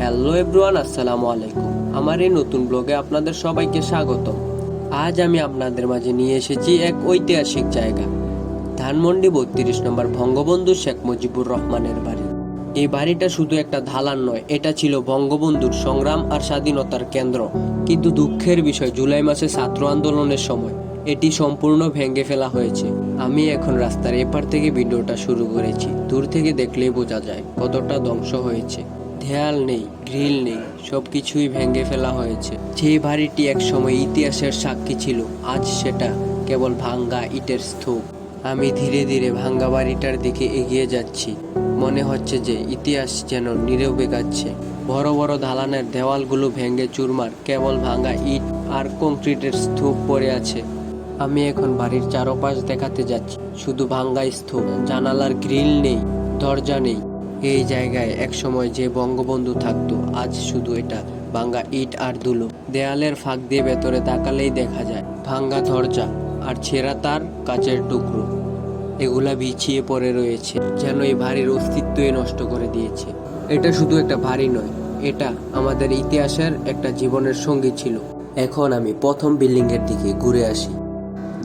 Hello everyone, আসসালামু আলাইকুম। আমার এই নতুন ব্লগে আপনাদের সবাইকে স্বাগতম। আজ আমি আপনাদের মাঝে নিয়ে এসেছি এক ঐতিহাসিক জায়গা, ধানমন্ডি 32 নম্বর বঙ্গবন্ধু শেখ মুজিবুর রহমানের বাড়ি। এই বাড়িটা শুধু একটা দালান নয়, এটা ছিল বঙ্গবন্ধুর সংগ্রাম আর স্বাধীনতার কেন্দ্র। কিন্তু দুঃখের বিষয়, জুলাই মাসে ছাত্র আন্দোলনের সময় এটি সম্পূর্ণ ভেঙে ফেলা হয়েছে। আমি এখন রাস্তার এপার থেকে ভিডিওটা শুরু করেছি। দূর থেকে দেখলেই বোঝা যায় কতটা ধ্বংস হয়েছে। দেয়াল নেই, গ্রিল নেই, সবকিছুই ভেঙে ফেলা হয়েছে। যে বাড়িটি একসময় ইতিহাসের সাক্ষী ছিল, আজ সেটা কেবল ভাঙ্গা ইটের স্তূপ। আমি ধীরে ধীরে ভাঙ্গা বাড়িটার দিকে এগিয়ে যাচ্ছি। মনে হচ্ছে যে ইতিহাস যেন নীরবে কাঁদছে। বড় বড় দালানের দেওয়ালগুলো ভেঙে চুরমার, কেবল ভাঙ্গা ইট আর কংক্রিটের স্তূপ পড়ে আছে। আমি এখন বাড়ির চারপাশ দেখাতে যাচ্ছি, শুধু ভাঙ্গা স্তূপ। জানালার গ্রিল নেই, দরজা নেই। এই জায়গায় একসময় যে বঙ্গবন্ধু থাকতো, আজ শুধু এটা ভাঙ্গা ইট আর ধুলো। দেয়ালের ফাঁক দিয়ে ভেতরে তাকালেই দেখা যায় ভাঙ্গা দরজা আর ছেঁড়া তার কাচের টুকরো। এগুলা বিছিয়ে পড়ে রয়েছে, যেন এই বাড়ির অস্তিত্বই নষ্ট করে দিয়েছে। এটা শুধু একটা বাড়ি নয়, এটা আমাদের ইতিহাসের একটা জীবনের সঙ্গী ছিল। এখন আমি প্রথম বিল্ডিং এর দিকে ঘুরে আসি।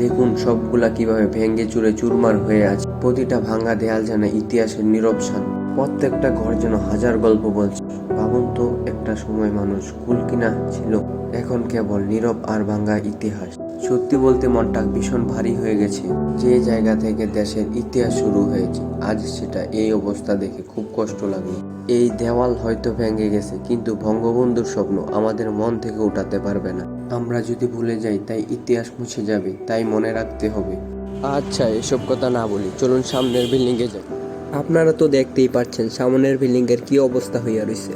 দেখুন সবগুলা কিভাবে ভেঙে চুরে চুরমার হয়ে আছে। প্রতিটা ভাঙ্গা দেয়াল যেন ইতিহাসের নীরব শান। প্রত্যেকটা ঘর যেন হাজার গল্প বলছে। ভাবুন তো, একটা সময় মানুষ কুল কিনা ছিল, এখন কেবল নীরব আর ভাঙ্গা ইতিহাস। সত্যি বলতে মনটা ভীষণ ভারী হয়ে গেছে। যে জায়গা থেকে দেশের ইতিহাস শুরু হয়েছে, আজ সেটা এই অবস্থা দেখে খুব কষ্ট লাগে। এই দেওয়াল হয়তো ভেঙে গেছে, কিন্তু বঙ্গবন্ধুর স্বপ্ন আমাদের মন থেকে উঠাতে পারবে না। আমরা যদি ভুলে যাই, তাই ইতিহাস মুছে যাবে, তাই মনে রাখতে হবে। আচ্ছা, এসব কথা না বলি, চলুন সামনের বিল্ডিং এ যাই। আপনারা তো দেখতেই পাচ্ছেন সামনের বিল্ডিং এর কি অবস্থা হইয়া রয়েছে।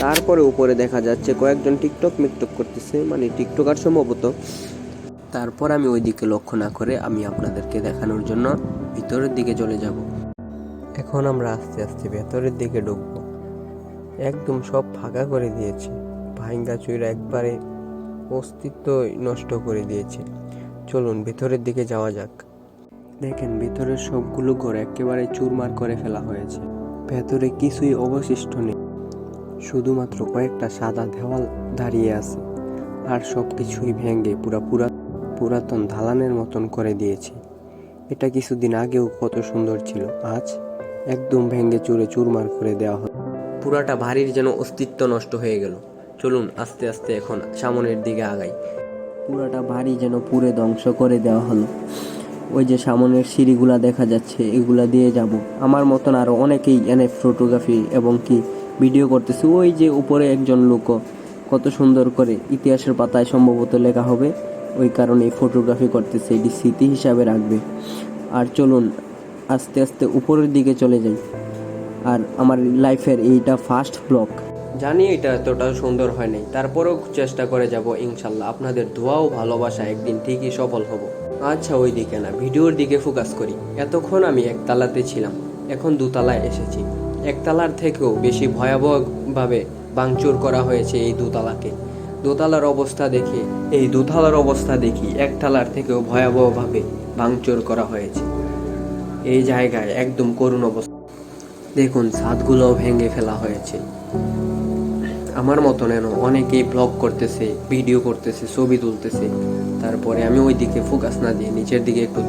তারপরে উপরে দেখা যাচ্ছে কয়েকজন টিকটক করতেছে, মানে টিকটকার সম্ভবত। তারপর আমি ওই দিকে লক্ষ্য না করে আমি আপনাদেরকে দেখানোর জন্য ভিতরের দিকে চলে যাব। এখন আমরা আস্তে আস্তে ভেতরের দিকে ঢুকবো। একদম সব ফাঁকা করে দিয়েছে, ভাঙ্গা চুইরা একবারে অস্তিত্ব নষ্ট করে দিয়েছে। চলুন ভেতরের দিকে যাওয়া যাক। দেখেন ভিতরের সবগুলো ঘর একেবারে চুরমার করে ফেলা হয়েছে। ভেতরে কিছুই অবশিষ্ট নেই, শুধুমাত্র কয়েকটা সাদা দেওয়াল দাঁড়িয়ে আছে। আর সবকিছুই ভেঙে পুরাতন দালানের মতন করে দিয়েছে। এটা কিছুদিন আগেও কত সুন্দর ছিল, আজ একদম ভেঙে চুরে চুরমার করে দেওয়া হলো। পুরাটা বাড়ির যেন অস্তিত্ব নষ্ট হয়ে গেল। চলুন আস্তে আস্তে এখন সামনের দিকে আগাই। পুরাটা বাড়ি যেন পুরে ধ্বংস করে দেওয়া হলো। ওই যে সামনের সিঁড়িগুলা দেখা যাচ্ছে, এগুলা দিয়ে যাব। আমার মতন আরো অনেকেই এনে ফটোগ্রাফি এবং কি ভিডিও করতেছে। ওই যে উপরে একজন লোক কত সুন্দর করে ইতিহাসের পাতায় সম্ভবত লেখা হবে, ওই কারণে ফটোগ্রাফি করতেছে, এটি স্মৃতি হিসাবে রাখবে। আর চলুন আস্তে আস্তে উপরের দিকে চলে যাই। আর আমার লাইফের এইটা ফার্স্ট ব্লগ, জানি এটা এতটা সুন্দর হয় নাই, তারপরেও চেষ্টা করে যাব ইনশাল্লাহ। আপনাদের দোয়া ও ভালোবাসা একদিন ঠিকই সফল হব। আচ্ছা, ওই দিকে না, ভিডিওর দিকে ফোকাস করি। এতক্ষণ আমি একতলাতে ছিলাম, এখন দুতলায় এসেছি। একতলার থেকেও বেশি ভয়াবহভাবে ভাঙচুর করা হয়েছে এই দোতলাকে। দোতলার অবস্থা দেখি একতলার থেকেও ভয়াবহভাবে ভাঙচুর করা হয়েছে। এই জায়গায় একদম করুণ অবস্থা। দেখুন ছাদগুলোও ভেঙে ফেলা হয়েছে। আমার মতন অনেকেই ব্লগ করতেছে, ভিডিও করতেছে, ছবি তুলতেছে। তারপরে আমি ওই দিকে ফোকাস না দিয়ে নিচের দিকে একটু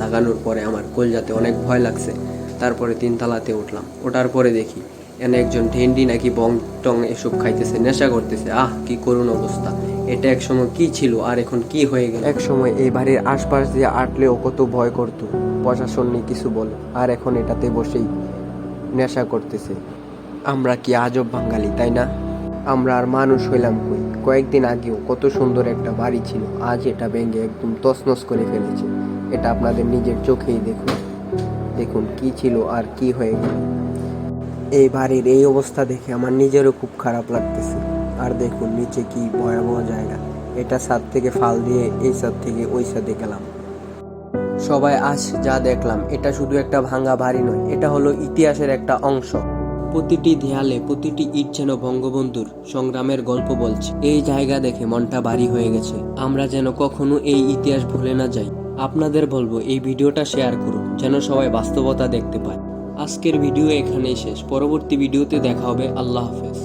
তাকানোর পরে আমার কলজাতে অনেক ভয় লাগছে। তারপরে 3 তলাতে উঠলাম। ওঠার পরে দেখি এনে একজন ঢেন্ডি নাকি বং টং এসব খাইতেছে, নেশা করতেছে। কি করুণ অবস্থা! এটা এক সময় কি ছিল আর এখন কি হয়ে গেল। এক সময় এই বাড়ির আশপাশ দিয়ে আটলেও কত ভয় করতো, প্রশাসন নেই কিছু বলে, আর এখন এটাতে বসেই নেশা করতেছে। আমরা কি আজব বাঙালি, তাই না? আমরা আর মানুষ হইলাম কই? কয়েকদিন আগেও কত সুন্দর একটা বাড়ি ছিল, আজ এটা ভেঙে একদম তছনছ করে ফেলেছে। এটা আপনাদের নিজের চোখেই দেখুন কি ছিল আর কি হয়ে গেল। এই বাড়ির এই অবস্থা দেখে আমার নিজেরও খুব খারাপ লাগতেছে। আর দেখুন নিচে কি ভয়াবহ জায়গা। এটা ছাদ থেকে ফাল দিয়ে এই ছাদ থেকে ওই ছাদে গেলাম। সবাই আজ যা দেখলাম, এটা শুধু একটা ভাঙা বাড়ি নয়, এটা হলো ইতিহাসের একটা অংশ। প্রতিটি দেয়ালে, প্রতিটি ইট যেন বঙ্গবন্ধুর সংগ্রামের গল্প বলছে। এই জায়গা দেখে মনটা ভারী হয়ে গেছে। আমরা যেন কখনো এই ইতিহাস ভুলে না যাই। আপনাদের বলবো এই ভিডিওটা শেয়ার করুন, যেন সবাই বাস্তবতা দেখতে পায়। আজকের ভিডিও এখানেই শেষ। পরবর্তী ভিডিওতে দেখা হবে। আল্লাহ হাফেজ।